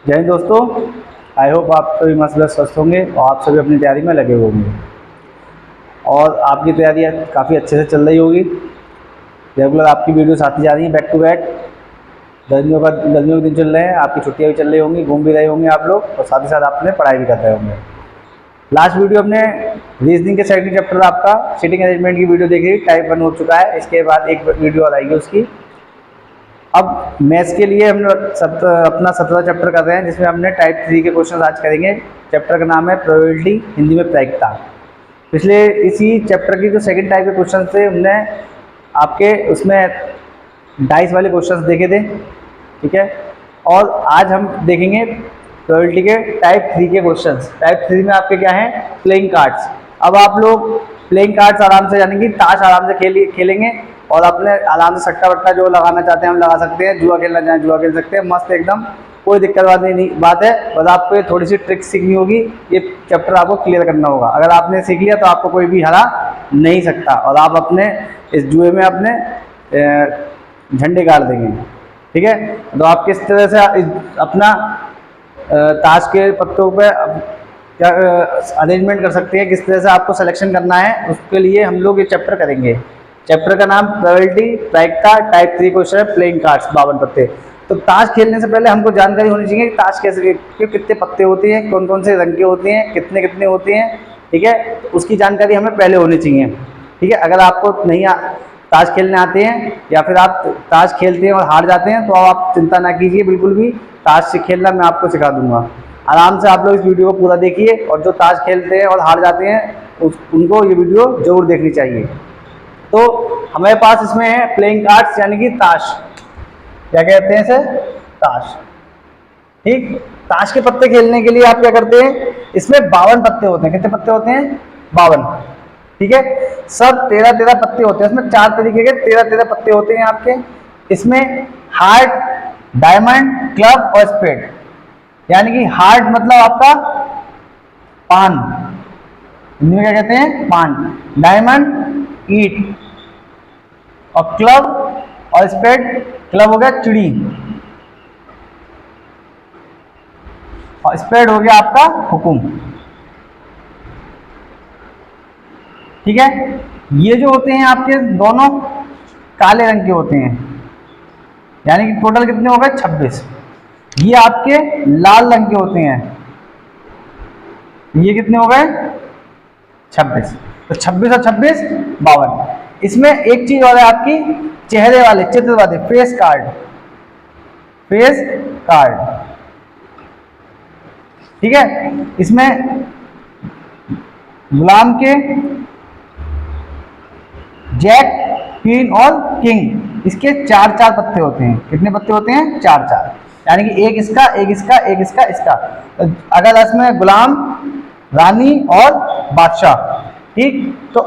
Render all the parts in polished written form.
जय हिंद दोस्तों। I hope आप सभी मस्त स्वस्थ होंगे और आप सभी अपनी तैयारी में लगे होंगे और आपकी तैयारी काफ़ी अच्छे से चल रही होगी। रेगुलर आपकी वीडियोस आती जा रही हैं बैक टू बैक। गर्मियों के दिन चल रहे हैं, आपकी छुट्टियाँ भी चल रही होंगी, घूम भी रहे होंगे आप लोग और साथ ही साथ आपने पढ़ाई भी कर रहे होंगे। लास्ट वीडियो हमने रीजनिंग के सेकंड चैप्टर आपका सीटिंग अरेंजमेंट की वीडियो देखी, टाइप 1 हो चुका है। इसके बाद एक वीडियो और आएगी उसकी। अब मैथ्स के लिए हमने अपना 17 चैप्टर कर रहे हैं, जिसमें हमने टाइप 3 के क्वेश्चन आज करेंगे। चैप्टर का नाम है प्रोबेबिलिटी, हिंदी में प्रायिकता। पिछले इसी चैप्टर की जो सेकंड टाइप के क्वेश्चन थे, हमने आपके उसमें डाइस वाले क्वेश्चंस देखे थे, ठीक है। और आज हम देखेंगे प्रोबेबिलिटी के टाइप 3 के क्वेश्चंस। टाइप 3 में आपके क्या हैं, प्लेइंग कार्ड्स। अब आप लोग प्लेइंग कार्ड्स आराम से जानेंगे, ताश आराम से खेलेंगे और अपने आराम से सट्टा वट्टा जो लगाना चाहते हैं हम लगा सकते हैं, जुआ खेलना चाहें जुआ खेल सकते हैं, मस्त एकदम, कोई दिक्कत बात है। बस आपको थोड़ी सी ट्रिक सीखनी होगी, ये चैप्टर आपको क्लियर करना होगा। अगर आपने सीख लिया तो आपको कोई भी हरा नहीं सकता और आप अपने इस जुए में अपने झंडे गाड़ देंगे, ठीक है। तो आप किस तरह से अपना ताश के पत्तों पे क्या अरेंजमेंट कर सकते हैं, किस तरह से आपको सिलेक्शन करना है, उसके लिए हम लोग ये चैप्टर करेंगे। चैप्टर का नाम प्रोबेबिलिटी प्रायिकता, टाइप 3 क्वेश्चन है, प्लेइंग कार्ड्स, 52 पत्ते। तो ताश खेलने से पहले हमको जानकारी होनी चाहिए कि ताश कैसे के कितने पत्ते होते हैं, कौन कौन से रंग के होते हैं, कितने कितने होते हैं, ठीक है। तो उसकी जानकारी हमें पहले होनी चाहिए, ठीक है। अगर आपको नहीं ताश खेलने आते हैं या फिर आप ताश खेलते हैं और हार जाते हैं तो आप चिंता ना कीजिए, बिल्कुल भी। ताश से खेलना मैं आपको सिखा दूंगा। आराम से आप लोग इस वीडियो को पूरा देखिए और जो ताश खेलते हैं और हार जाते हैं उनको ये वीडियो जरूर देखनी चाहिए। तो हमारे पास इसमें है प्लेइंग कार्ड्स, यानी कि ताश, क्या कहते हैं इसे, ताश, ठीक। ताश के पत्ते खेलने के लिए आप क्या करते हैं, इसमें 52 पत्ते होते हैं। कितने पत्ते होते हैं, 52, ठीक है। सब 13-13 पत्ते होते हैं। इसमें 4 तरीके के 13-13 पत्ते होते हैं आपके। इसमें हार्ट, डायमंड, क्लब और स्पेड। यानी कि हार्ट मतलब आपका पान, हिंदी में क्या कहते हैं, पान। डायमंड ईट और क्लब और स्पेड, क्लब हो गया चिड़ी और स्पेड हो गया आपका हुकुम, ठीक है। ये जो होते हैं आपके दोनों काले रंग के होते हैं, यानी कि टोटल कितने हो गए, 26। ये आपके लाल रंग के होते हैं, ये कितने हो गए, 26। तो 26 और 26 52। इसमें एक चीज और है आपकी, चेहरे वाले, चित्र वाले, फेस कार्ड, फेस कार्ड, ठीक है। इसमें गुलाम के जैक, क्वीन और किंग, इसके 4-4 पत्ते होते हैं। कितने पत्ते होते हैं, 4-4, यानी कि एक इसका, एक इसका, एक इसका, इसका। तो अगर इसमें गुलाम, रानी और बादशाह, ठीक। तो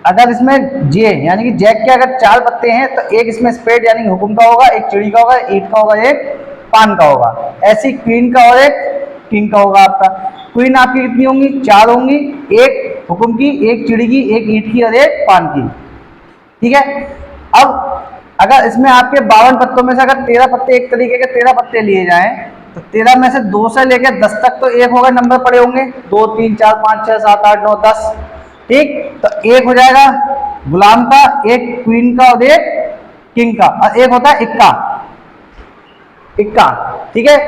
अगर इसमें जे यानी कि जैक के अगर 4 पत्ते हैं तो एक इसमें स्पेड यानी कि हुकुम का होगा, एक चिड़ी का होगा, ईट का होगा, एक पान का होगा। ऐसी क्वीन का और एक किंग का होगा आपका। क्वीन आपकी कितनी होंगी, 4 होंगी, एक हुकुम की, एक चिड़ी की, एक ईट की और एक पान की, ठीक है। अब अगर इसमें आपके 52 पत्तों में से अगर 13 पत्ते, एक तरीके के 13 पत्ते लिए जाएं तो 13 में से 2 से लेकर 10 तक तो एक होगा, नंबर पड़े होंगे, 2 3 4 5 6 7 8 9 10, ठीक। तो एक हो जाएगा गुलाम का, एक क्वीन का और एक किंग का, और एक होता है इक्का, इक्का, ठीक है,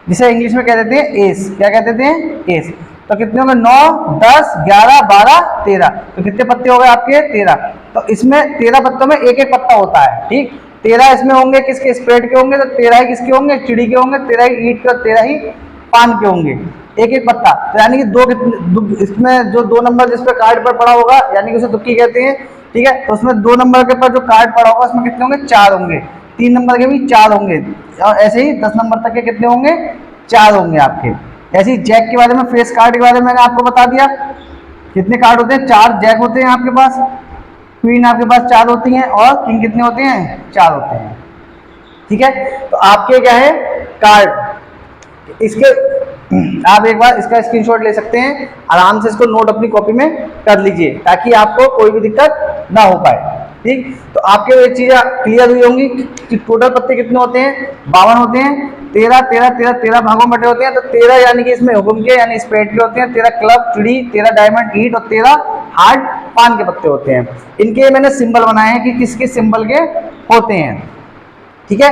जिसे इंग्लिश में कह देते हैं एस। क्या कह देते हैं, एस। तो कितने होंगे, 9 10 11 12 13। तो कितने पत्ते हो गए आपके, 13। तो इसमें 13 पत्तों में एक एक पत्ता होता है, ठीक। 13 इसमें होंगे किसके, स्प्रेड के होंगे, तो 13 ही किसके होंगे, चिड़ी के होंगे, 13 ही ईट के और 13 ही पान के होंगे, एक एक पत्ता। तो यानी कि इसमें जो 2 नंबर जिस पे कार्ड पर पड़ा होगा, यानी कि उसे तुक्की कहते हैं, ठीक है। तो उसमें 2 नंबर के ऊपर जो कार्ड पड़ा होगा उसमें कितने होंगे, 4 होंगे। 3 नंबर के भी 4 होंगे और ऐसे ही 10 नंबर तक के कितने होंगे, 4 होंगे आपके। ऐसे ही जैक के बारे में, फेस कार्ड के बारे में मैंने आपको बता दिया। कितने कार्ड होते हैं, 4 जैक होते हैं आपके पास, क्वीन आपके पास 4 होती हैं और किंग कितने होते हैं, 4 होते हैं, ठीक है। तो आपके क्या है, कार्ड, इसके आप एक बार इसका स्क्रीनशॉट ले सकते हैं, आराम से इसको नोट अपनी कॉपी में कर लीजिए ताकि आपको कोई भी दिक्कत ना हो पाए। ठीक, तो आपके ये चीजें क्लियर हुई होंगी कि टोटल पत्ते कितने होते हैं, 52 होते हैं। 13 13 13 13 भागों में बटे होते हैं, तो 13 यानी कि इसमें हुक्म के यानी स्पेट के होते हैं, 13 क्लब चिड़ी, 13 डायमंड ईट और 13 हार्ट पान के पत्ते होते हैं। इनके मैंने सिंबल बनाए हैं कि किस किस सिंबल के होते हैं, ठीक है।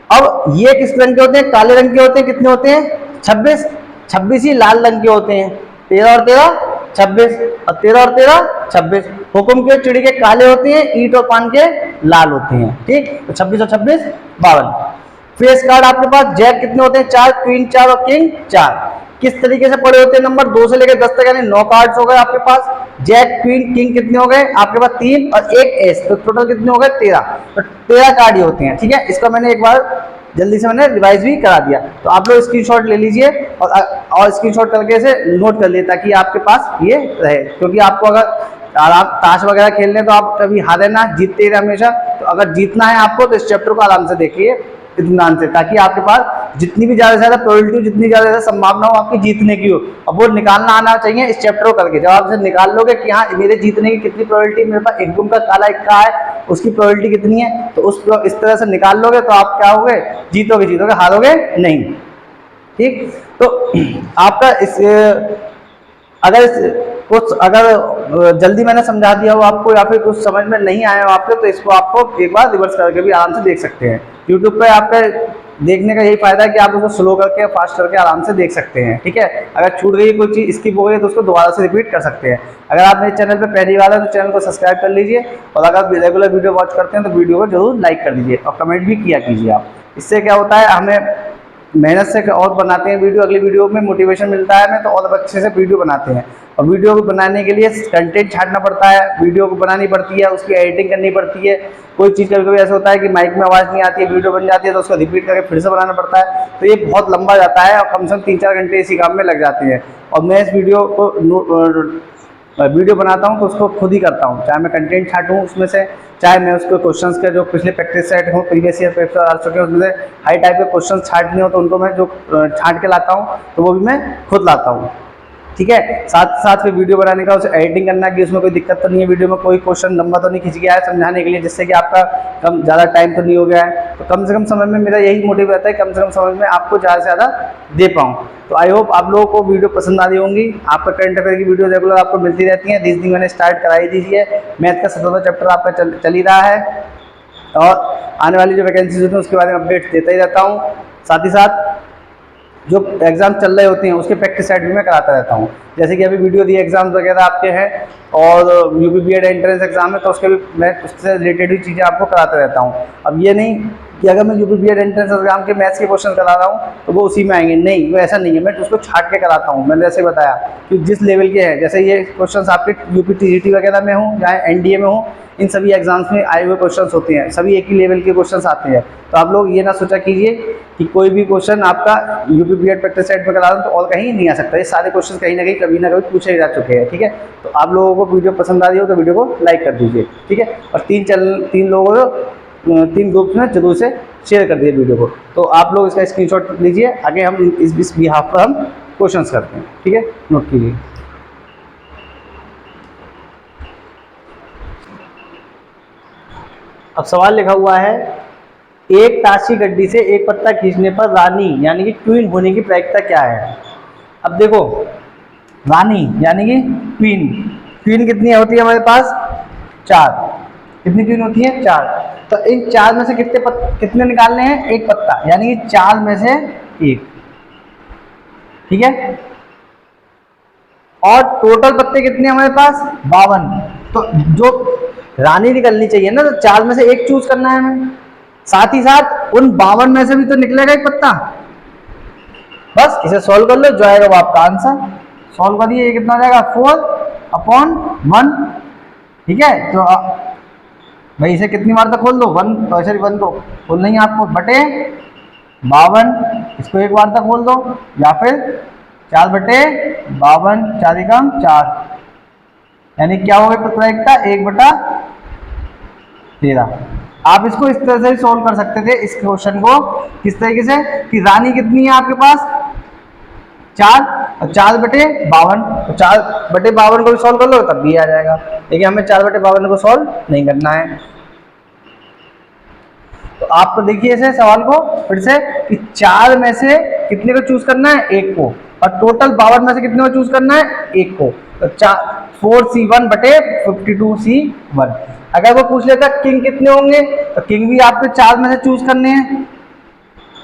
अब ये किस रंग के होते हैं, काले रंग के होते हैं, कितने होते हैं 26, 26 ही लाल रंग के होते हैं, 13 और 13 26 और 13 और 13 26। हुक्म के चिड़ी के काले होते हैं, ईट और पान के लाल होते हैं, ठीक। तो 26 और 26 52। फेस कार्ड आपके पास जैक कितने होते हैं 4, क्वीन 4 और किंग 4। किस तरीके से पड़े होते हैं नंबर 2 से लेकर 10 तक, यानी 9 कार्ड्स हो गए आपके पास। जैक क्वीन किंग कितने हो गए आपके पास 3 और 1 एस, तो टोटल कितने हो गए 13। तो 13 कार्ड ही होते हैं, ठीक है। इसका मैंने एक बार जल्दी से मैंने रिवाइज भी करा दिया, तो आप लोग स्क्रीनशॉट ले लीजिए और स्क्रीनशॉट करके इसे नोट कर लिए ताकि आपके पास ये रहे, क्योंकि आपको अगर आप ताश वगैरह खेलने तो आप कभी हारे ना, जीतते रहे हमेशा। तो अगर जीतना है आपको तो इस चैप्टर को आराम से देखिए इत्मीनान से, ताकि आपके पास जितनी भी ज्यादा से ज्यादा प्रोबेबिलिटी हो, जितनी ज्यादा संभावना हो आपकी जीतने की हो, अब वो निकालना आना चाहिए इस चैप्टर को करके। जब आप इसे निकाल लोगे कि हाँ मेरे जीतने की कितनी प्रोबेबिलिटी, मेरे पास एक गुम का काला इक्का है उसकी प्रोबेबिलिटी कितनी है, तो इस तरह से निकाल लोगे तो आप क्या होगे, जीतोगे, जीतोगे, हारोगे नहीं, ठीक। तो आपका इस अगर जल्दी मैंने समझा दिया हो आपको या फिर कुछ समझ में नहीं आया हो आपको, तो इसको आपको एक बार रिवर्स करके भी आराम से देख सकते हैं। यूट्यूब पे आपका देखने का यही फायदा है कि आप उसको स्लो करके फास्ट करके आराम से देख सकते हैं, ठीक है। अगर छूट गई कोई चीज़ स्किप हो गई तो उसको दोबारा से रिपीट कर सकते हैं। अगर आप मेरे चैनल पे पहली बार है तो चैनल को सब्सक्राइब कर लीजिए, और अगर आप रेगुलर वीडियो वॉच करते हैं तो वीडियो को जरूर लाइक कर दीजिए और कमेंट भी किया कीजिए आप। इससे क्या होता है, हमें मेहनत से और बनाते हैं वीडियो, अगली वीडियो में मोटिवेशन मिलता है हमें, तो और अच्छे से वीडियो बनाते हैं। और वीडियो को बनाने के लिए कंटेंट छांटना पड़ता है, वीडियो को बनानी पड़ती है, उसकी एडिटिंग करनी पड़ती है। कोई चीज़ कभी कभी ऐसा होता है कि माइक में आवाज़ नहीं आती है, वीडियो बन जाती है, तो उसको रिपीट करके फिर से बनाना पड़ता है, तो ये बहुत लंबा जाता है और कम से कम 3-4 घंटे इसी काम में लग जाते हैं। और मैं इस वीडियो बनाता हूँ तो उसको खुद ही करता हूँ, चाहे मैं कंटेंट छांटूँ उसमें से, चाहे मैं उसको क्वेश्चंस के जो पिछले प्रैक्टिस सेट हो, प्रीवियस ईयर पेपर आ चुके हैं उसमें से हाई टाइप के क्वेश्चंस छांटने हो तो उनको मैं जो छांट के लाता हूँ तो वो भी मैं खुद लाता हूँ, ठीक है। साथ साथ फिर वीडियो बनाने का उसे एडिटिंग करना कि उसमें कोई दिक्कत तो नहीं है, वीडियो में कोई क्वेश्चन लंबा तो नहीं खिंच गया है समझाने के लिए, जिससे कि आपका कम ज़्यादा टाइम तो नहीं हो गया है। तो कम से कम समय में मेरा यही मोटिव रहता है, कम से कम समय में आपको ज़्यादा से ज़्यादा दे पाऊँ। तो आई होप आप लोगों को वीडियो पसंद आ रही होंगी। आपका करंट अफेयर की वीडियो रेगुलर आपको मिलती रहती है, रीजनिंग मैंने स्टार्ट कराई दीजिए, मैथ का 17वां चैप्टर आपका चल ही रहा है, और आने वाली जो वैकेंसीज होती हैं उसके बारे में अपडेट देता ही रहता हूँ। साथ ही साथ जो एग्ज़ाम चल रहे होते हैं उसके प्रैक्टिस सेट भी मैं कराता रहता हूँ। जैसे कि अभी वीडियो दी एग्ज़ाम्स वगैरह आपके हैं, और यूपी बीएड एंट्रेंस एग्जाम है तो उसके भी मैं उससे रिलेटेड ही चीज़ें आपको कराता रहता हूँ। अब ये नहीं कि अगर मैं यूपी बीएड एंट्रेंस एग्जाम के मैथ्स के क्वेश्चन करा रहा हूँ तो वो उसी में आएंगे, नहीं, वो ऐसा नहीं है, मैं उसको छाट के कराता हूँ। मैंने जैसे बताया कि जिस लेवल के हैं, जैसे ये क्वेश्चंस आपके यूपी टीजीटी वगैरह में हो या एनडीए में हो, इन सभी एग्जाम्स में आए हुए क्वेश्चंस होते हैं, सभी एक ही लेवल के क्वेश्चंस आते हैं। तो आप लोग ये ना सोचा कीजिए कि कोई भी क्वेश्चन आपका यूपी बीएड प्रैक्टिस सेट में करा रहा हूँ तो और कहीं नहीं आ सकता। ये सारे क्वेश्चन कहीं ना कभी पूछे जा चुके हैं, ठीक है। तो आप लोगों को वीडियो पसंद आ रही हो तो वीडियो को लाइक कर दीजिए, ठीक है। और 3 ग्रुप्स में जरूर से शेयर कर दिए वीडियो को। तो आप लोग इसका स्क्रीनशॉट लीजिए, आगे हम इस बिहाफ पर हम क्वेश्चंस करते हैं, ठीक है, नोट कीजिए। अब सवाल लिखा हुआ है, एक ताश की गड्डी से एक पत्ता खींचने पर रानी यानी कि क्वीन होने की प्रायिकता क्या है। अब देखो, रानी यानी कि क्वीन, क्वीन कितनी होती है हमारे पास 4, कितनी क्वीन होती है 4। तो इन 4 में से कितने निकालने हैं, एक पत्ता, यानी कि 4 में से 1, ठीक है। और टोटल पत्ते कितने हमारे पास 52, तो जो रानी निकलनी चाहिए ना, तो 4 में से 1 चूज करना है हमें। साथ ही साथ उन 52 में से भी तो निकलेगा एक पत्ता। बस इसे सॉल्व कर लो, जो आएगा वो आपका आंसर। सॉल्व करिए, ये कितना हो जाएगा 4/1, ठीक है। तो भाई इसे कितनी बार तक खोल दो, 1, तो ऐसे 1 को खोलना ही आपको, बटे 52, इसको एक बार तक खोल दो, या फिर 4/52, 4 यानी क्या हो गया प्रायिकता 1/13। आप इसको इस तरह से ही सॉल्व कर सकते थे इस क्वेश्चन को, किस तरीके से कि रानी कितनी है आपके पास 4 और 4/52, तो 4/52 को भी सॉल्व कर लो तब भी आ जाएगा, लेकिन हमें 4/52 को सॉल्व नहीं करना है। तो आप तो देखिए इसे सवाल को फिर से कि 4 में से कितने को चूज करना है, 1 को, और टोटल 52 में से कितने को चूज करना है, 1 को। तो 4C1/52C1। अगर वो पूछ लेता किंग कितने होंगे, तो किंग भी आपको 4 में से चूज करने हैं,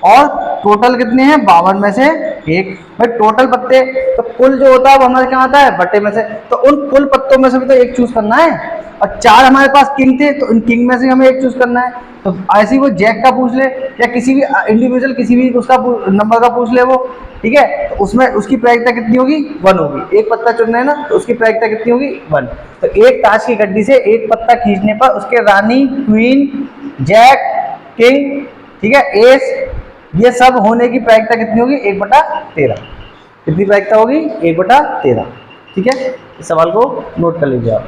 और टोटल कितने हैं, 52 में से 1। भाई टोटल पत्ते तो कुल जो होता है वो हमारे क्या आता है, बट्टे में से, तो उन कुल पत्तों में से भी तो 1 चूज करना है, और 4 हमारे पास किंग थे तो इन किंग में से हमें 1 चूज करना है। तो ऐसे ही वो जैक का पूछ ले या किसी भी इंडिविजुअल किसी भी उसका नंबर का पूछ ले वो, ठीक है, तो उसमें उसकी प्रायिकता कितनी होगी, 1 होगी। एक पत्ता चुनना है ना, तो उसकी प्रायिकता कितनी होगी, 1। तो एक ताश की गड्डी से एक पत्ता खींचने पर उसके रानी, क्वीन, जैक, किंग, ठीक है, एस, ये सब होने की प्रायिकता कितनी होगी, 1/13। कितनी प्रायिकता होगी, 1/13। ठीक है, इस सवाल को नोट कर लीजिए आप।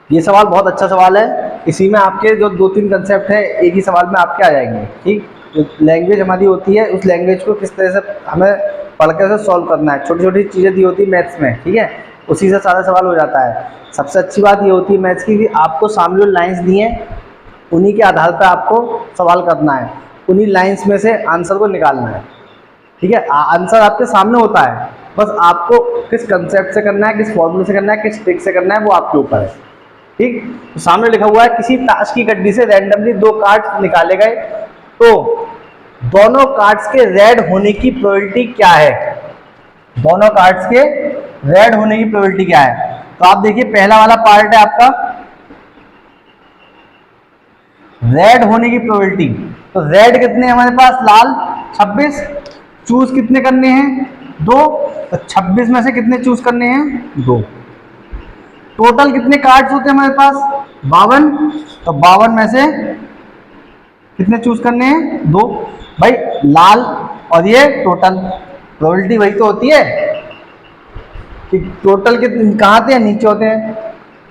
ये सवाल बहुत अच्छा सवाल है, इसी में आपके जो 2-3 कंसेप्ट है एक ही सवाल में आपके आ जाएंगे। ठीक, जो लैंग्वेज हमारी होती है उस लैंग्वेज को किस तरह से हमें पढ़कर से सॉल्व करना है, छोटी छोटी चीज़ें दी होती है मैथ्स में, ठीक है, उसी से सारा सवाल हो जाता है। सबसे अच्छी बात ये होती है मैथ्स की कि आपको सामने जो लाइन्स दी हैं उन्हीं के आधार पर आपको सवाल करना है, उन्हीं लाइन्स में से आंसर को निकालना है। ठीक है, आंसर आपके सामने होता है, बस आपको किस कंसेप्ट से करना है, किस फॉर्मूले से करना है, किस ट्रिक से करना है, वो आपके ऊपर है। ठीक, तो सामने लिखा हुआ है किसी ताश की गड्डी से रैंडमली 2 कार्ड निकाले गए, तो दोनों कार्ड्स के रेड होने की प्रोबेबिलिटी क्या है, दोनों कार्ड्स के रेड होने की प्रोबेबिलिटी क्या है। तो आप देखिए पहला वाला पार्ट है आपका रेड होने की प्रोबेबिलिटी, तो रेड कितने हैं हमारे पास, लाल 26, चूज कितने करने हैं, 2, तो 26 में से कितने चूज करने हैं, 2। टोटल कितने कार्ड्स होते हैं हमारे पास, 52, तो 52 में से कितने चूज करने हैं, 2। भाई लाल और ये टोटल प्रोबेबिलिटी वही तो होती है कि टोटल कितने कहाँ आते हैं, नीचे होते हैं,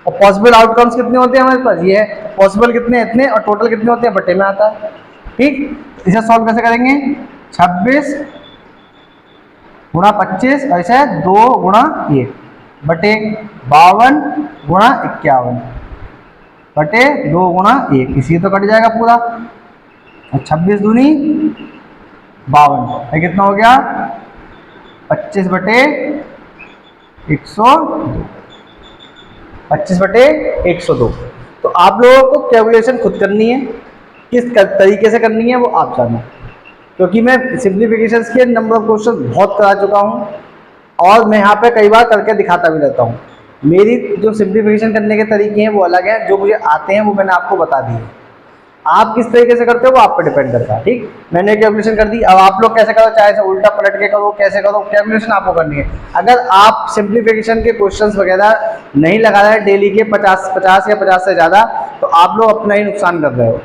और पॉसिबल आउटकम्स कितने होते हैं हमारे पास, ये है पॉसिबल कितने इतने, और टोटल कितने होते हैं, बटे में आता है। ठीक, इसे सॉल्व कैसे करेंगे, 26 गुणा 25 ऐसे 2 गुणा 1 बटे 52 गुणा 51 बटे 2 गुणा 1, इसी तो कट जाएगा पूरा, और 26 दूनी 52, कितना हो गया, 25/102, 25/102। तो आप लोगों को कैलकुलेशन खुद करनी है, किस तरीके से करनी है वो आप जानो, क्योंकि मैं सिंप्लीफिकेशंस के नंबर ऑफ क्वेश्चन बहुत करा चुका हूँ, और मैं यहाँ पे कई बार करके दिखाता भी रहता हूँ। मेरी जो सिंप्लीफिकेशन करने के तरीके हैं वो अलग हैं, जो मुझे आते हैं वो मैंने आपको बता दिए। आप किस तरीके से करते हो वो आप पर डिपेंड करता है। ठीक, मैंने कैलकुलेशन कर दी, अब आप लोग कैसे करो, चाहे से उल्टा पलट के करो, कैसे करो, कैलकुलेशन आपको करनी है। अगर आप सिंप्लीफिकेशन के क्वेश्चंस वगैरह नहीं लगा रहे हैं डेली के 50 या 50 से ज़्यादा, तो आप लोग अपना ही नुकसान कर रहे हो।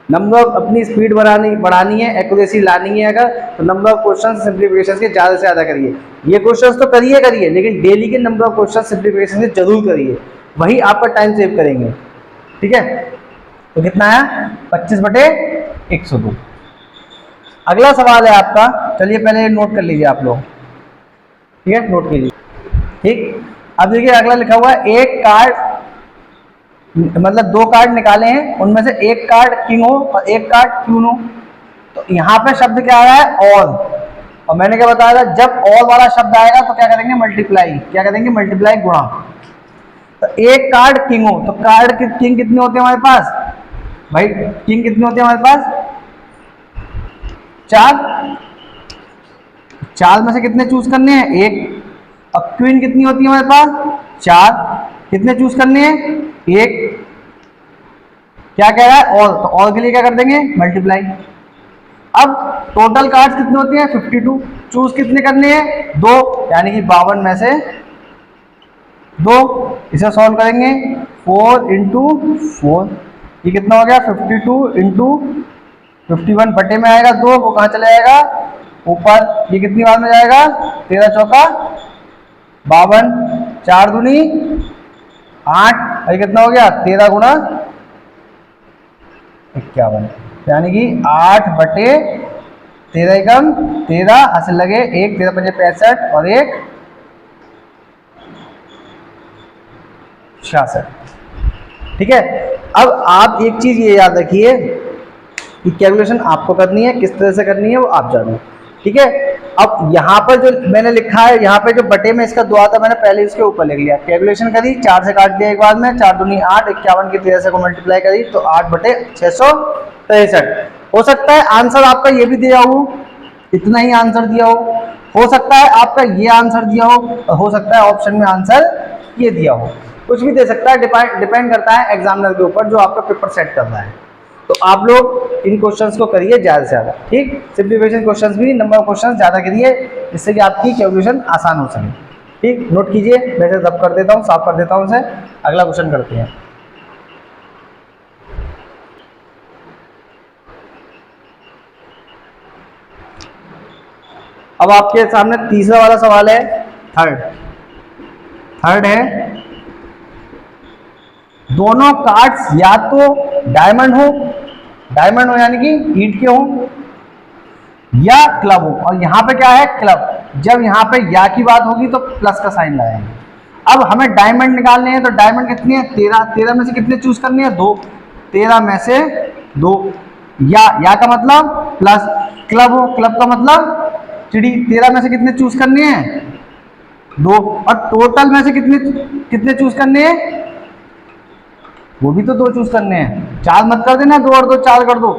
नंबर अपनी स्पीड बढ़ानी है, एक्यूरेसी लानी है, अगर तो नंबर ऑफ क्वेश्चन सिंप्लीफिकेशन के ज़्यादा से ज़्यादा करिए। ये क्वेश्चंस तो करिए, लेकिन डेली के नंबर ऑफ क्वेश्चन सिंप्लीफिकेशन के जरूर करिए, वही आपका टाइम सेव करेंगे। ठीक है, तो कितना है, 25/102। अगला सवाल है आपका, चलिए पहले नोट कर लीजिए आप लोग, ठीक है, नोट कीजिए। ठीक, अब देखिए अगला लिखा हुआ है एक कार्ड, मतलब 2 कार्ड निकाले हैं, उनमें से एक कार्ड किंग हो और एक कार्ड क्वीन हो। तो यहाँ पे शब्द क्या आ रहा है, और मैंने क्या बताया था, जब और वाला शब्द आएगा तो क्या करेंगे, मल्टीप्लाई, क्या करेंगे, मल्टीप्लाई, गुणा। तो एक कार्ड किंग हो, तो कार्ड के किंग कितने होते हैं हमारे पास, भाई किंग कितने होते हैं हमारे पास, 4, 4 में से कितने चूज करने हैं, 1। अब क्वीन कितनी होती है हमारे पास, 4, कितने चूज करने हैं, 1। क्या कह रहा है, और, तो और के लिए क्या कर देंगे, मल्टीप्लाई। अब टोटल कार्ड्स कितने होते हैं, 52, चूज कितने करने हैं, 2, यानी कि 52 में से 2। इसे सॉल्व करेंगे, 4 × 4, ये कितना हो गया, 52 × 51 बटे में आएगा 2, वो कहाँ चला जाएगा, ऊपर, ये कितनी बार में जाएगा, 13 चौका 52, 4 दूनी 8, ये कितना हो गया, 13 गुणा 51, यानी कि 8/13 एकम 13, हासिल लगे 1, 13×5 = 65 और 1 66। ठीक है, अब आप एक चीज ये याद रखिए कि कैलकुलेशन आपको करनी है, किस तरह से करनी है वो आप जानो। ठीक है, अब यहाँ पर जो मैंने लिखा है, यहाँ पे जो बटे में इसका 2 आता मैंने पहले इसके ऊपर लिख लिया। कैलकुलेशन करी, 4 से काट दिया एक बार में, 4 दूनी 8, 51 की 13 से को मल्टीप्लाई करी तो 8/663। हो सकता है आंसर आपका ये भी दिया हो, इतना ही आंसर दिया हो सकता है आपका ये आंसर दिया हो सकता है ऑप्शन में आंसर ये दिया हो, कुछ भी दे सकता है, डिपेंड करता है एग्जामिनर के ऊपर जो आपका पेपर सेट कर रहा है। तो आप लोग इन क्वेश्चंस को करिए ज़्यादा से ज़्यादा। ठीक, सिंप्लीफिकेशन क्वेश्चंस भी, नंबर ऑफ क्वेश्चंस ज़्यादा करिए जिससे कि आपकी कैलकुलेशन आसान हो सके। ठीक, नोट कीजिए, वैसे सब कर देता हूँ, साफ कर देता हूँ उसे। अगला क्वेश्चन करते हैं। अब आपके सामने तीसरा वाला सवाल है, थर्ड है, दोनों कार्ड्स या तो डायमंड हो यानी कि ईंट के हो, या क्लब हो। और यहाँ पे क्या है, क्लब। जब यहाँ पे या की बात होगी तो प्लस का साइन लगाएंगे। अब हमें डायमंड निकालने हैं, तो डायमंड कितनी है, 13। 13 में से कितने चूज करने हैं, 2। 13 में से 2। या का मतलब प्लस, क्लब हो, क्लब का मतलब चिड़ी। 13 में से कितने चूज करने हैं, 2। और टोटल में से कितने चूज करने हैं, वो भी तो 2 चूज करने हैं। 4 मत कर देना, 2 और 2 4 कर दो।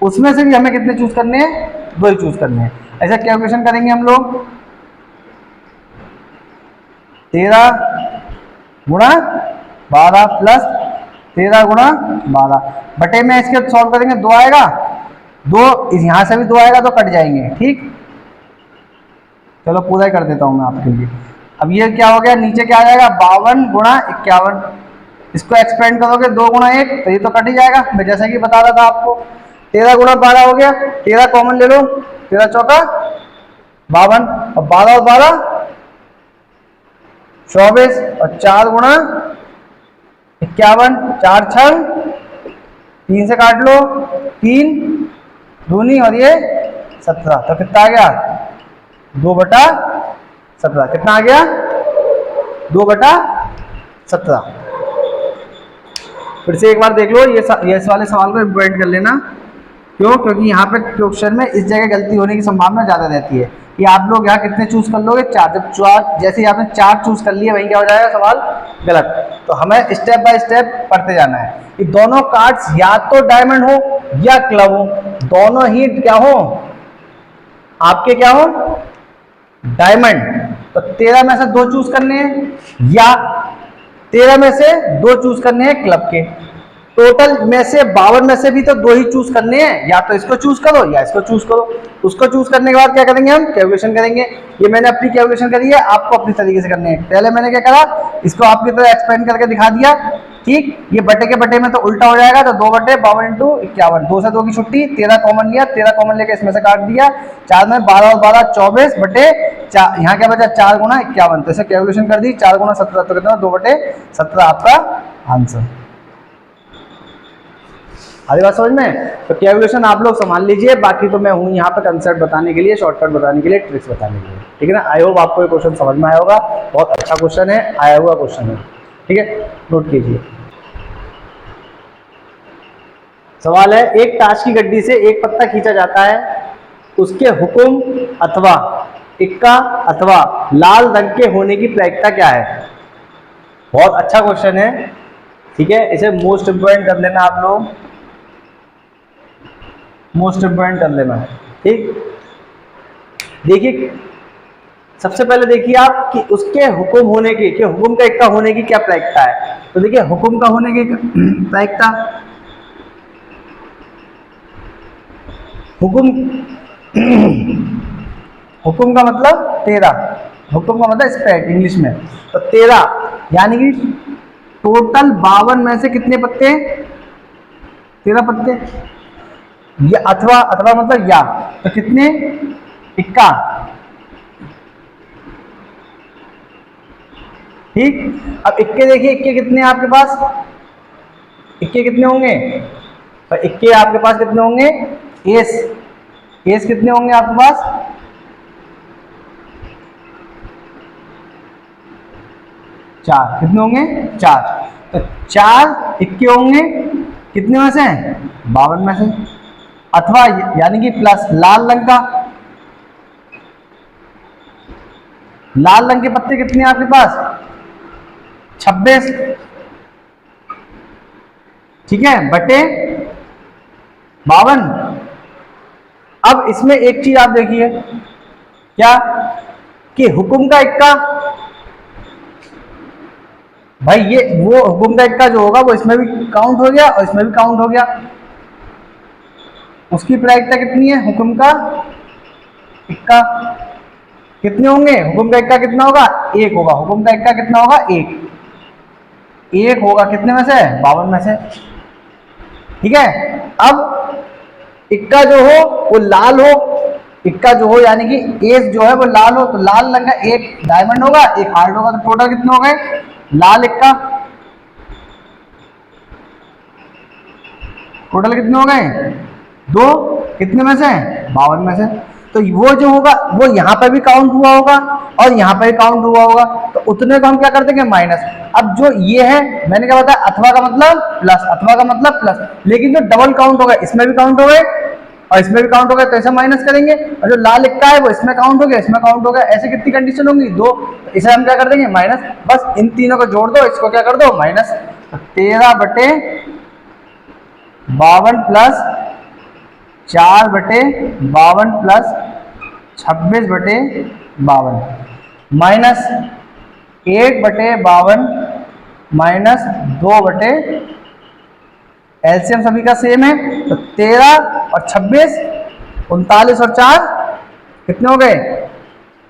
उसमें से भी हमें कितने चूज करने हैं, 2 ही चूज करने हैं। ऐसा कैलकुलेशन करेंगे हम लोग, 13 गुणा 12 प्लस 13 गुणा 12 बटे में इसके सॉल्व करेंगे, 2 आएगा, 2 यहां से भी 2 आएगा तो कट जाएंगे। ठीक, चलो पूरा ही कर देता हूं मैं आपके लिए। अब ये क्या हो गया, नीचे क्या आ जाएगा, 52 गुणा 51। इसको एक्सपेंड करोगे 2 गुणा 1 तो ये तो कट ही जाएगा, मैं जैसा कि बता रहा था आपको। 13 गुणा 12 हो गया, 13 कॉमन ले लो, 13 चौका 52, और 12 और 12 24, और 4 गुणा 51, 4 छंग 3 से काट लो, 3 दूनी और ये 17, तो कितना आ गया, 2/17। कितना आ गया, 2/17। फिर से एक बार देख लो, ये इस वाले सवाल को इम्प्लीमेंट कर लेना। क्यों, क्योंकि यहाँ पे क्वेश्चन में इस जगह गलती होने की संभावना ज़्यादा रहती है कि आप लोग यहाँ कितने चूज कर लोगे, 4। जब 4 जैसे ही आपने 4 चूज कर लिए वहीं क्या हो जाएगा, सवाल गलत। तो हमें स्टेप बाय स्टेप पढ़ते जाना है कि दोनों कार्ड्स या तो डायमंड हो या क्लब हो, दोनों ही क्या हो, आपके क्या हो, डायमंड। तो 13 में से 2 चूज करने हैं, या 13 में से 2 चूज करने हैं क्लब के। टोटल में से 52 में से भी तो 2 ही चूज करने हैं, या तो इसको चूज करो या इसको चूज करो। उसको चूज करने के बाद क्या करेंगे, हम कैलकुलेशन करेंगे। ये मैंने अपनी कैलकुलेशन करी है, आपको अपनी तरीके से करनी है। पहले मैंने क्या करा, इसको आपकी तरह एक्सपेंड करके दिखा दिया। ठीक, ये बटे के बटे में तो उल्टा हो जाएगा, तो 2/52 × 51, 2 से 2 की छुट्टी, 13 कॉमन लिया, 13 कॉमन लेके इसमें से काट दिया, 4 में 12 और 12 24/4, यहाँ क्या बचा, 4 गुणा 51। तो इसे कैलकुलेशन कर दी, 4 गुणा 17 तो कितना, 2/17 आपका आंसर। आधी बात समझ में। तो कैलकुलेशन आप लोग संभाल लीजिए, बाकी तो मैं हूँ यहाँ पे कंसेप्ट बताने के लिए, शॉर्टकट बताने के लिए, ट्रिक्स बताने के लिए। ठीक है ना, आई होप आपको ये क्वेश्चन समझ में आया होगा। बहुत अच्छा क्वेश्चन है, आया हुआ क्वेश्चन है। ठीक है, नोट कीजिए। सवाल है, एक ताश की गड्डी से एक पत्ता खींचा जाता है, उसके हुक्म अथवा इक्का अथवा लाल रंग के होने की प्रायिकता क्या है। बहुत अच्छा क्वेश्चन है। ठीक है, इसे मोस्ट इंपोर्टेंट कर लेना आप लोग, मोस्ट इंपोर्टेंट कर लेना। ठीक, देखिए सबसे पहले देखिए आप कि उसके हुक्म होने की, कि हुक्म का इक्का होने की क्या प्रायिकता है। तो देखिए हुक्म का होने की प्रायिकता, हुक्म का मतलब 13, हुक्म का मतलब स्प्रेड इंग्लिश में। तो 13 यानी कि टोटल 52 में से कितने पत्ते, 13 पत्ते। या अथवा मतलब या, तो कितने, इक्का। ठीक, अब इक्के देखिए, इक्के कितने हैं आपके पास, इक्के कितने होंगे, तो इक्के आपके पास कितने होंगे, एस कितने होंगे आपके पास, 4। कितने होंगे, 4। तो 4 इक्के होंगे कितने में से, 52 में से। अथवा यानी कि प्लस लाल रंग का, लाल रंग के पत्ते कितने हैं आपके पास, 26, ठीक है, बटे 52। अब इसमें एक चीज आप देखिए, क्या कि हुक्म का इक्का, भाई ये वो हुक्म का इक्का जो होगा वो इसमें भी काउंट हो गया और इसमें भी काउंट हो गया। उसकी प्रायिकता कितनी है, हुक्म का इक्का कितने होंगे, हुक्म का इक्का कितना होगा, 1 होगा। हुक्म का इक्का कितना होगा, 1 होगा कितने में से, 52 में से, ठीक है। अब इक्का जो हो वो लाल हो, इक्का जो हो यानी कि एस जो है वो लाल हो, तो लाल रंग का एक डायमंड होगा, एक हार्ट होगा, तो टोटल कितने हो गए, लाल इक्का टोटल कितने हो गए, 2, कितने में से, 52 में से। तो वो जो होगा वो यहाँ पर भी काउंट हुआ होगा और यहाँ पर भी काउंट हुआ होगा, तो उतने को हम क्या कर देंगे, माइनस। अब जो ये है मैंने क्या बताया, अथवा का मतलब प्लस, अथवा का मतलब प्लस, लेकिन जो डबल काउंट हो गए इसमें भी काउंट हो गए और इसमें भी काउंट हो गए, तो ऐसे माइनस करेंगे। और जो लाल इक्का है वो इसमें काउंट हो गया, इसमें काउंट हो गया, ऐसे कितनी कंडीशन होंगी, 2, इसे हम क्या कर देंगे, माइनस। बस इन तीनों को जोड़ दो, इसको क्या कर दो, माइनस। 13 बटे 52 प्लस 4 बटे 52 प्लस 26 बटे 52 माइनस 1 बटे 52 माइनस 2 बटे, एलसीएम सभी का सेम है, तो 13 और 26, 39 और 4 कितने हो गए,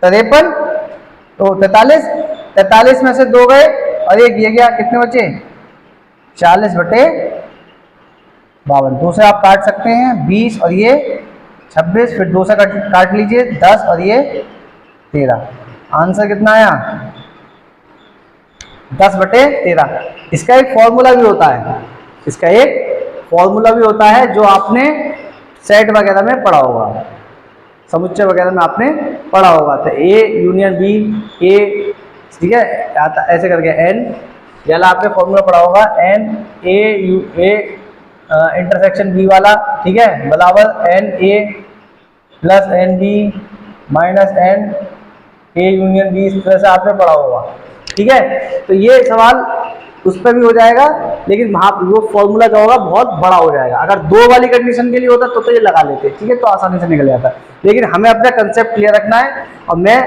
53, तो 43 में से 2 गए और एक ये गया, कितने बचे, 40 बटे 52। 2 से आप काट सकते हैं 20 और ये 26, फिर 2 से काट लीजिए 10 और ये 13। आंसर कितना आया, 10 बटे 13। इसका एक फॉर्मूला भी होता है, इसका एक फॉर्मूला भी होता है जो आपने सेट वगैरह में पढ़ा होगा, समुच्चय वगैरह में आपने पढ़ा होगा। तो ए यूनियन बी, ए, ठीक है, ऐसे करके एन, या आपने फॉर्मूला पढ़ा होगा, N A U A intersection B वाला, ठीक है, बराबर N A plus N B minus N A union B, इस तरह से आपने पढ़ा होगा, ठीक है। तो ये सवाल उस पर भी हो जाएगा, लेकिन वहाँ वो फॉर्मूला जो होगा बहुत बड़ा हो जाएगा। अगर 2 वाली कंडीशन के लिए होता तो ये लगा लेते, ठीक है, तो आसानी से निकल जाता। लेकिन हमें अपना कंसेप्ट क्लियर रखना है, और मैं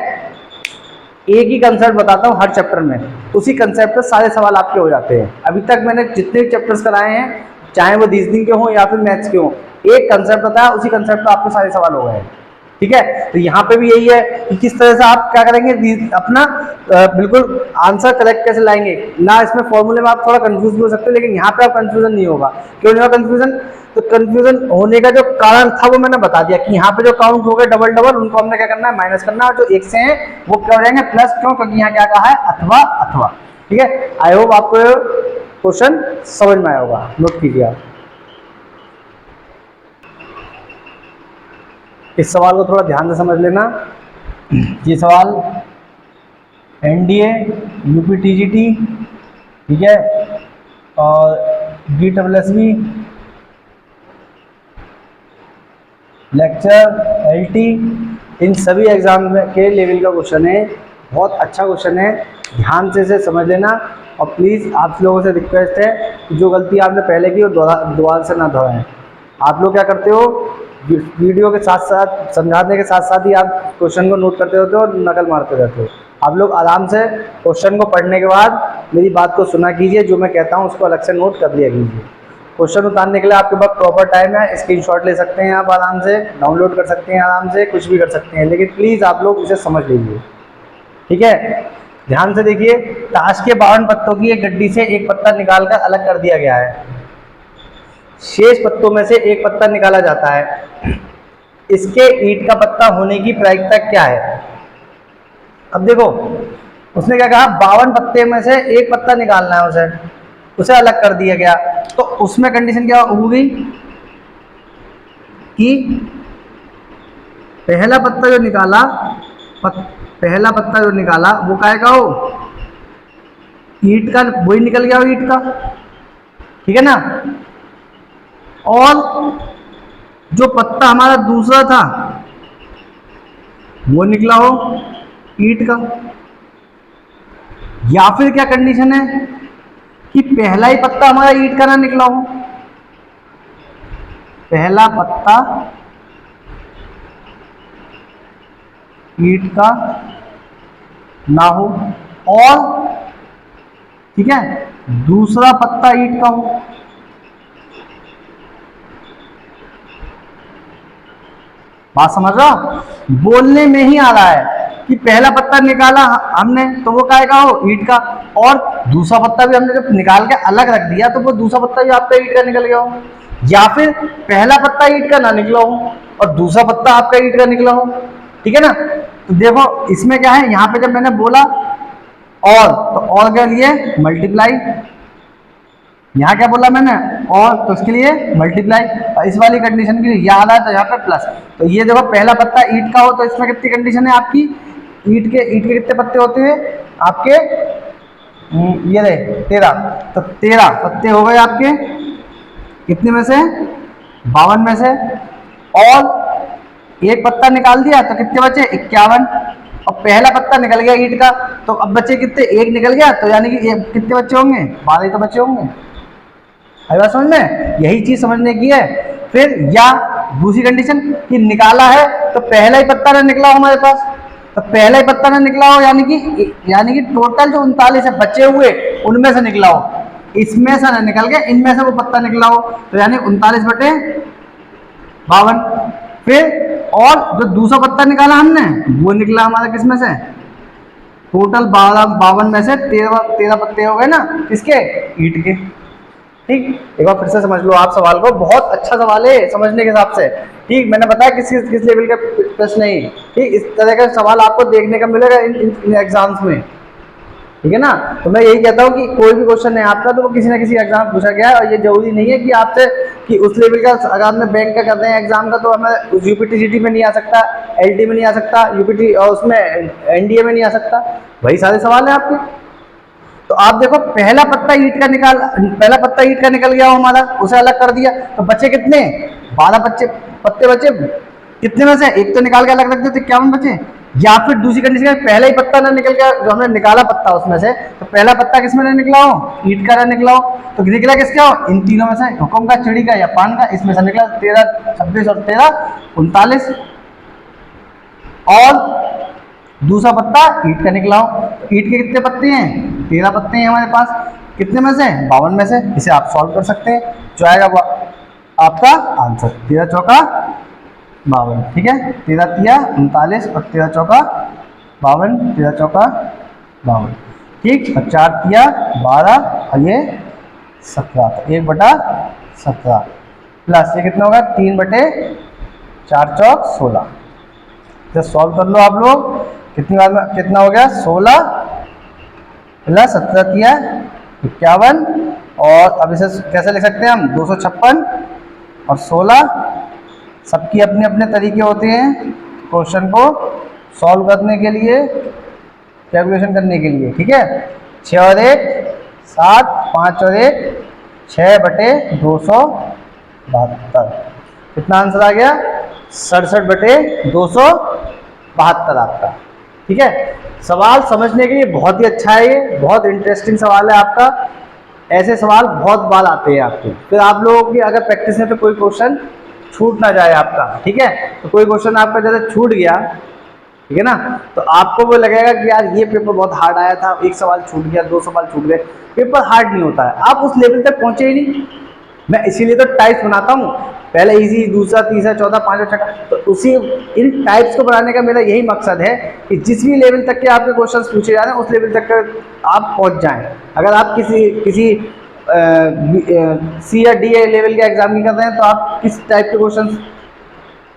एक ही कंसेप्ट बताता हूँ हर चैप्टर में, उसी कंसेप्ट पर सारे सवाल आपके हो जाते हैं। अभी तक मैंने जितने भी चैप्टर्स कराए हैं, चाहे वो रीजनिंग के हों या फिर मैथ्स के हों, एक कंसेप्ट बताया, उसी कंसेप्ट पर आपके सारे सवाल हो गए, ठीक है। तो यहाँ पे भी यही है कि किस तरह से आप क्या करेंगे, अपना बिल्कुल आंसर करेक्ट कैसे लाएंगे ना। इसमें फॉर्मूले में आप थोड़ा कंफ्यूज भी हो सकते हो, लेकिन यहाँ पे आप कंफ्यूजन नहीं होगा। क्यों नहीं होगा कंफ्यूजन, तो कंफ्यूजन होने का जो कारण था वो मैंने बता दिया कि यहाँ पे जो काउंट हो गए डबल डबल, उनको हमने क्या करना है, माइनस करना है, और जो एक से हैं वो क्या हो जाएंगे, प्लस। क्यों, क्योंकि यहाँ क्या कहा है, अथवा अथवा, ठीक है। आई होप आपको क्वेश्चन समझ में आया होगा, नोट कीजिए आप। इस सवाल को थोड़ा ध्यान से समझ लेना। ये सवाल एनडीए, यूपी टीजीटी, ठीक है, और डीडब्ल्यूएसबी, लेक्चर, एलटी, इन सभी एग्जाम के लेवल का क्वेश्चन है। बहुत अच्छा क्वेश्चन है, ध्यान से इसे समझ लेना। और प्लीज़ आप लोगों से रिक्वेस्ट है कि जो गलती आपने पहले की वो दोबारा से ना दोहराएं। आप लोग क्या करते हो, वीडियो के साथ साथ, समझाने के साथ साथ ही आप क्वेश्चन को नोट करते रहते हो और नकल मारते रहते हो। आप लोग आराम से क्वेश्चन को पढ़ने के बाद मेरी बात को सुना कीजिए, जो मैं कहता हूँ उसको अलग से नोट कर लिया कीजिए। क्वेश्चन उतारने के लिए आपके पास प्रॉपर टाइम है, स्क्रीनशॉट ले सकते हैं आप, आराम से डाउनलोड कर सकते हैं, आराम से कुछ भी कर सकते हैं, लेकिन प्लीज़ आप लोग इसे समझ लीजिए, ठीक है। ध्यान से देखिए, ताश के 52 पत्तों की एक गड्डी से एक पत्ता निकालकर अलग कर दिया गया है। शेष पत्तों में से एक पत्ता निकाला जाता है, इसके ईंट का पत्ता होने की प्रायिकता क्या है। अब देखो उसने क्या कहा, 52 पत्ते में से एक पत्ता निकालना है, उसे अलग कर दिया गया। तो उसमें कंडीशन क्या होगी कि पहला पत्ता जो निकाला वो काय का हो, ईंट का वही निकल गया हो, ईंट का, ठीक है ना। और जो पत्ता हमारा दूसरा था वो निकला हो ईंट का। या फिर क्या कंडीशन है कि पहला ही पत्ता हमारा ईंट का ना निकला हो, पहला पत्ता ईंट का ना हो और ठीक है दूसरा पत्ता ईंट का हो। बात समझ रहे हो? बोलने में ही आ रहा है कि पहला पत्ता निकाला हमने तो वो काय का हो, ईंट का, और दूसरा पत्ता भी हमने जब निकाल के अलग रख दिया तो वो दूसरा पत्ता भी आपका ईंट का निकल गया हो। या फिर पहला पत्ता ईंट का ना निकला हो और दूसरा पत्ता आपका ईंट का निकला हो, ठीक है ना। तो देखो इसमें क्या है, यहाँ पे जब मैंने बोला और, तो और के लिए मल्टीप्लाई, यहाँ क्या बोला मैंने, और, तो उसके लिए मल्टीप्लाई, और इस वाली कंडीशन के लिए याद आया तो यहाँ पे प्लस। तो ये देखो पहला पत्ता ईंट का हो तो इसमें कितनी कंडीशन है आपकी, ईंट के कितने पत्ते होते हैं आपके, ये रहे 13, तो 13 पत्ते हो गए आपके कितने में से, 52 में से, और एक पत्ता निकाल दिया तो कितने बचे 51, और पहला पत्ता निकल गया ईंट का तो अब बचे कितने, एक निकल गया तो यानी कि कितने बच्चे होंगे, 12 ही तो बचे होंगे। आई बात समझ में, यही चीज समझने की है। फिर या दूसरी कंडीशन कि निकाला है तो पहला ही पत्ता ना निकला हो हमारे पास, तो पहला ही पत्ता ना निकला हो यानी कि टोटल जो 39 है बचे हुए उनमें से निकला हो, इसमें से ना निकल के इनमें से वो पत्ता निकला हो, तो यानी 39/52। फिर और जो दूसरा पत्ता निकाला हमने वो निकला हमारा किसमें से, टोटल 52 में से 13 पत्ते हो गए ना किसके, ईंट के। ठीक, एक बार फिर से समझ लो आप सवाल को, बहुत अच्छा सवाल है समझने के हिसाब से। ठीक, मैंने बताया किस लेवल का प्रश्न नहीं। ठीक, इस तरह का सवाल आपको देखने का मिलेगा इन एग्जाम्स में, ठीक है ना। तो मैं यही कहता हूँ कि कोई भी क्वेश्चन है आपका तो वो किसी ना किसी एग्जाम में पूछा गया है, और ये जरूरी नहीं है कि आपसे कि उस लेवल का, अगर आपने बैंक का कर रहे हैं एग्जाम का तो हमें यूपीटीजीटी में नहीं आ सकता, एलडी में नहीं आ सकता, यूपीटी और उसमें एनडीए में नहीं आ सकता, वही सारे सवाल हैं आपके। तो आप देखो पहला पत्ता ईंट का निकल गया हो हमारा, उसे अलग कर दिया तो बचे कितने, 12 पत्ते बचे, कितने में से एक तो निकाल के अलग रख देते 51 बचे। या फिर दूसरी कंडीशन पहला ही पत्ता ना निकल गया, जो हमने निकाला पत्ता उसमें से, तो पहला पत्ता किसमें ना निकला हो, ईंट का ना निकला हो, तो निकला किसका हो, इन तीनों में से, हुक्म का, चिड़ी का या पान का, इसमें से निकला 13, 26 और 13 39। और दूसरा पत्ता ईंट का निकला हो, ईंट के कितने पत्ते हैं, 13 पत्ते हैं हमारे पास, कितने में से, 52 में से। इसे आप सॉल्व कर सकते हैं, जो आएगा वो आपका आंसर 13 चौका 52, ठीक है। 13 तिया 39 और 13 चौका 52, 13 चौका 52, ठीक। और 4 तिया 12 और ये 17, तो 1/17 प्लस ये कितना होगा 3/4 चौक 16। तो सॉल्व कर लो आप लोग, कितनी बार में कितना हो गया, 16 प्लस 17 किया 51, और अब इसे कैसे लिख सकते हैं हम, 256 और 16, सबकी अपने अपने तरीके होते हैं क्वेश्चन को सॉल्व करने के लिए, कैलकुलेशन करने के लिए, ठीक है। 6 और 1 7, 5 और 1 6/272, कितना आंसर आ गया, 67/272 आपका, ठीक है। सवाल समझने के लिए बहुत ही अच्छा है, ये बहुत इंटरेस्टिंग सवाल है आपका, ऐसे सवाल बहुत बार आते हैं आपके। फिर आप लोगों की अगर प्रैक्टिस है तो कोई क्वेश्चन छूट ना जाए आपका, ठीक है। तो कोई क्वेश्चन आपका जैसे छूट गया, ठीक है ना, तो आपको वो लगेगा कि यार ये पेपर बहुत हार्ड आया था, एक सवाल छूट गया, 2 सवाल छूट गए। पेपर हार्ड नहीं होता है, आप उस लेवल तक पहुंचे ही नहीं। मैं इसीलिए तो टाइप्स बनाता हूँ, पहले इजी, दूसरा, तीसरा, चौथा, पांचवा, छठा, तो उसी इन टाइप्स को बनाने का मेरा यही मकसद है कि जिस भी लेवल तक के आपके क्वेश्चंस पूछे जा रहे हैं उस लेवल तक आप पहुंच जाएं। अगर आप किसी सी या डी लेवल के एग्जाम की कर रहे हैं तो आप किस टाइप के क्वेश्चंस,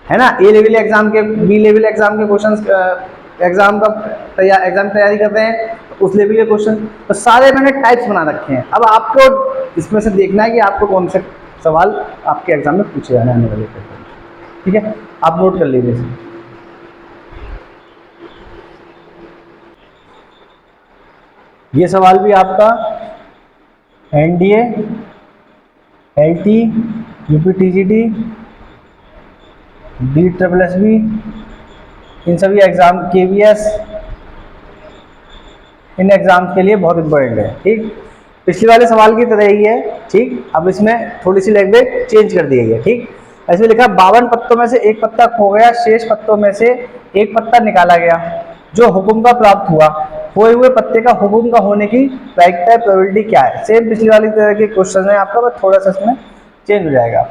है ना, ए लेवल एग्जाम के, बी लेवल एग्जाम के क्वेश्चंस, एग्जाम तैयारी करते हैं तो उस लेवल के क्वेश्चन, तो सारे मैंने टाइप्स बना रखे हैं। अब आपको इसमें से देखना है कि आपको कौन से सवाल आपके एग्जाम में पूछे जाने आने वाले पेपर, ठीक है। आप नोट कर लीजिए। ये सवाल भी आपका एनडीए, एलटी, यूपीटीजीटी, DSSB, इन सभी एग्जाम, केवीएस, इन एग्जाम के लिए बहुत इंपॉर्टेंट है। ठीक, पिछले वाले सवाल की तरह ही है। ठीक, अब इसमें थोड़ी सी लैंग्वेज चेंज कर दी गई है। ठीक, ऐसे लिखा 52 पत्तों में से एक पत्ता खो गया, शेष पत्तों में से एक पत्ता निकाला गया, जो हुक्म का प्राप्त हुआ, खोए हुए पत्ते का हुक्म का होने की प्रायिकता प्रोबेबिलिटी क्या है। सेम पिछली वाली तरह के क्वेश्चन है आपका, बस थोड़ा सा इसमें चेंज हो जाएगा।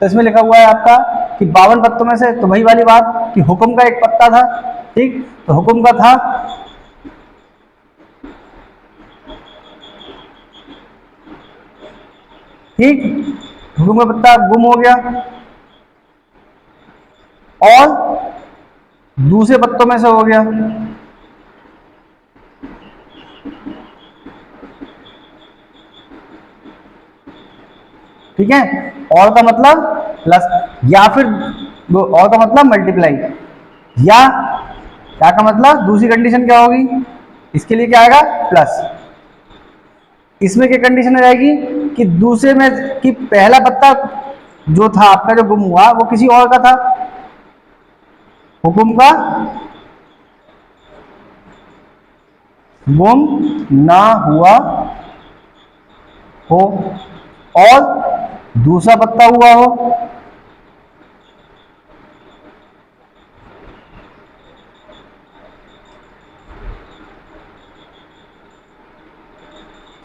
तो इसमें लिखा हुआ है आपका कि 52 पत्तों में से, तो वही वाली बात कि हुक्म का एक पत्ता था। ठीक, तो हुक्म का था, ठीक, हुक्म का पत्ता गुम हो गया, और दूसरे पत्तों में से हो गया। ठीक है, और का मतलब प्लस, या फिर और का मतलब मल्टीप्लाई, या क्या का मतलब दूसरी कंडीशन क्या होगी, इसके लिए क्या आएगा प्लस। इसमें क्या कंडीशन आ जाएगी कि दूसरे में कि पहला पत्ता जो था आपका जो गुम हुआ वो किसी और का था, हुक्म का गुम ना हुआ हो और दूसरा पत्ता हुआ हो।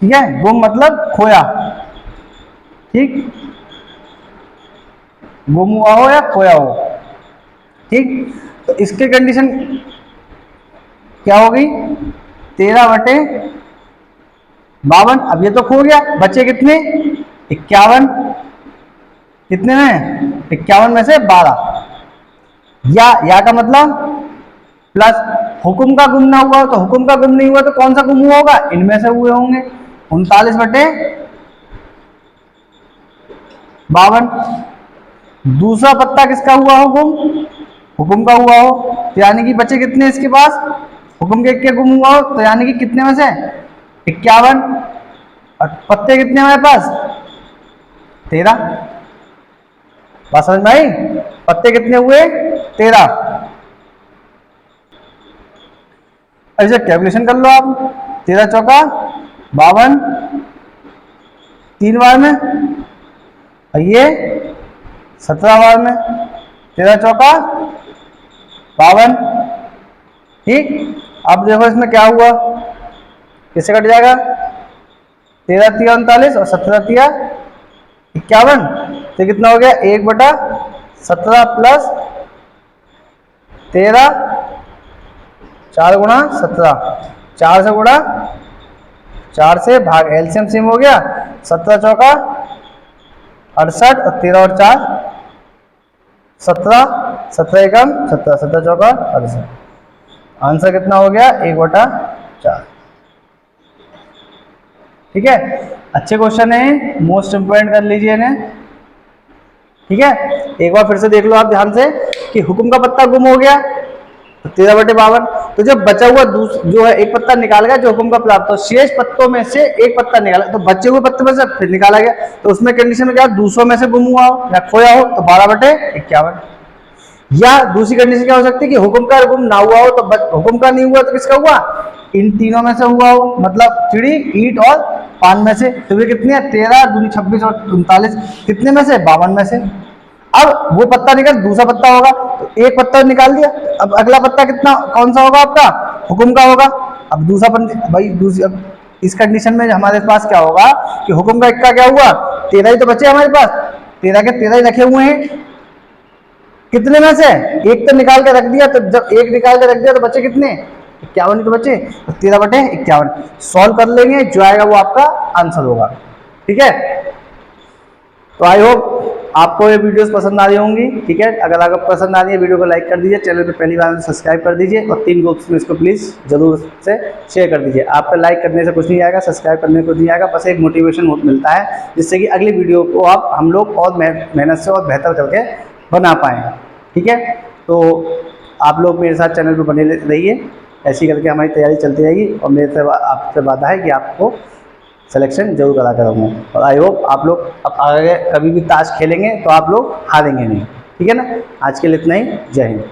ठीक है, गुम मतलब खोया। ठीक, गुम हुआ हो या खोया हो। ठीक, तो इसके कंडीशन क्या होगी, 13/52। अब ये तो खो गया, बचे कितने 51, कितने में 51 में से 12, या का मतलब प्लस, हुक्म का गुम ना हुआ तो हुक्म का गुम नहीं हुआ तो कौन सा गुम हुआ होगा, इनमें से हुए होंगे, 39/52। दूसरा पत्ता किसका हुआ हो गुम, हुक्म का हुआ हो, तो यानी कि बचे कितने इसके पास, हुक्म के गुम हुआ हो, तो यानी कि कितने में से 51, और पत्ते कितने हमारे पास 13। बात समझ में आई, पत्ते कितने हुए 13। ऐसे कैलकुलेशन कर लो आप, 13 चौका 52, 3 बार में, और ये 17 बार में, 13 चौका 52। ठीक, अब देखो इसमें क्या हुआ, किससे कट जाएगा, 13 तिया 39 और 17 तिया 51, तो कितना हो गया 1/17 प्लस 13, 4 गुणा 17, 4 से गुणा 4 से भाग, एलसीएम सेम हो गया, 17 चौका 68 और 13 और 4 17, 17 एकम 17, 17 चौका 68। आंसर कितना हो गया 1/4। ठीक है, अच्छे क्वेश्चन है, मोस्ट इंपोर्टेंट कर लीजिए इन्हें। ठीक है, एक बार फिर से देख लो आप ध्यान से कि हुक्म का पत्ता गुम हो गया तो 13/52, तो जब बचा हुआ जो है एक पत्ता निकाला गया जो हुक्म का प्राप्त, तो शेष पत्तों में से एक पत्ता निकाला, तो बचे हुए पत्ते में से फिर निकाला गया, तो उसमें कंडीशन में क्या, दूसरों में से गुम हुआ हो या खोया हो तो 12/51। या दूसरी कंडीशन क्या हो सकती है कि हुक्म का गुम ना हुआ हो, तो हुक्म का नहीं हुआ तो किसका हुआ, इन तीनों में से हुआ हो, मतलब चिड़ी, ईट और पान में से। तो वे कितने हैं, 13 दूनी 26 और 39, कितने में से 52 में से। अब वो पत्ता निकल, दूसरा पत्ता होगा, तो एक पत्ता निकाल दिया, अब अगला पत्ता कितना कौन सा होगा आपका, हुक्म का होगा। अब दूसरा भाई दूसरी, इस कंडीशन में हमारे पास क्या होगा कि हुक्म का इक्का क्या हुआ, 13 ही तो बचे हमारे पास, 13 के 13 ही रखे हुए हैं, कितने में से एक तो निकाल के रख दिया, तो जब एक निकाल के रख दिया तो बचे कितने 51 तो बचे, तो 13/51 सॉल्व कर लेंगे, जो आएगा वो आपका आंसर होगा। ठीक है, तो आई होप आपको ये वीडियोस पसंद आ रही होंगी। ठीक है, अगर आपको पसंद आ रही है वीडियो को लाइक कर दीजिए, चैनल पे पहली बार सब्सक्राइब कर दीजिए, और 3 ग्रुप्स में इसको प्लीज़ जरूर से शेयर कर दीजिए। आपका लाइक करने से कुछ नहीं आएगा, सब्सक्राइब करने को नहीं आएगा, बस एक मोटिवेशन मिलता है जिससे कि अगली वीडियो को आप हम लोग और मेहनत से और बेहतर करके बना पाएँ। ठीक है, तो आप लोग मेरे साथ चैनल पर बने रहिए। ऐसी करके हमारी तैयारी चलती रहेगी और मेरे से आपसे वादा है कि आपको सिलेक्शन जरूर करा करूँगा। और आई होप आप लोग अब आगे कभी भी ताश खेलेंगे तो आप लोग हारेंगे नहीं, ठीक है ना। आज के लिए इतना ही, जय हिंद।